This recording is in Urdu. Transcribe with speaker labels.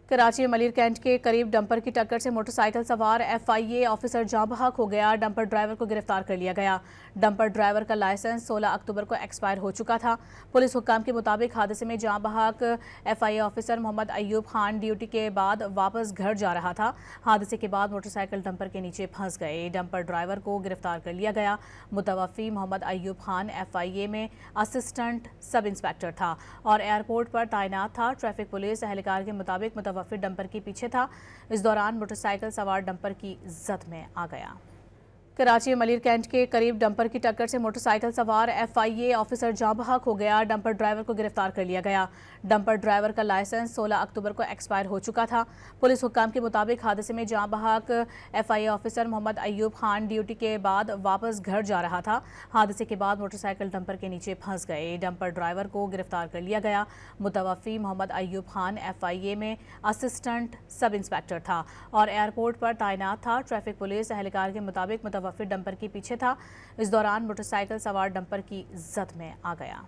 Speaker 1: کراچی میں ملیر کینٹ کے قریب ڈمپر کی ٹکر سے موٹر سائیکل سوار FIA آفیسر جاں بحق ہو گیا۔ ڈمپر ڈرائیور کو گرفتار کر لیا گیا۔ ڈمپر ڈرائیور کا لائسنس 16 اکتوبر کو ایکسپائر ہو چکا تھا۔ پولیس حکام کے مطابق حادثے میں جاں بحق FIA آفیسر محمد ایوب خان ڈیوٹی کے بعد واپس گھر جا رہا تھا۔ حادثے کے بعد موٹر سائیکل ڈمپر کے نیچے پھنس گئے۔ ڈمپر ڈرائیور کو گرفتار کر لیا گیا۔ متوفی محمد ایوب خان FIA میں اسسٹنٹ سب انسپیکٹر تھا اور ایئرپورٹ پر تعینات تھا۔ ٹریفک پولیس اہلکار کے مطابق متوفی ڈمپر کے پیچھے تھا۔ اس دوران موٹر سائیکل سوار ڈمپر کی زد میں آ گیا۔ کراچی میں ملیر کینٹ کے قریب ڈمپر کی ٹکر سے موٹر سائیکل سوار FIA آفیسر جاں بحق ہو گیا۔ ڈمپر ڈرائیور کو گرفتار کر لیا گیا۔ ڈمپر ڈرائیور کا لائسنس 16 اکتوبر کو ایکسپائر ہو چکا تھا۔ پولیس حکام کے مطابق حادثے میں جاں بحق FIA آفیسر محمد ایوب خان ڈیوٹی کے بعد واپس گھر جا رہا تھا۔ حادثے کے بعد موٹر سائیکل ڈمپر کے نیچے پھنس گئے۔ ڈمپر ڈرائیور کو گرفتار کر لیا گیا۔ متوفی محمد ایوب خان FIA میں اسسٹنٹ سب انسپیکٹر تھا اور ایئرپورٹ پر تعینات تھا۔ ٹریفک پولیس اہلکار کے مطابق متوفی ڈمپر کے پیچھے تھا۔ اس دوران موٹر سائیکل سوار ڈمپر کی زد میں آ گیا۔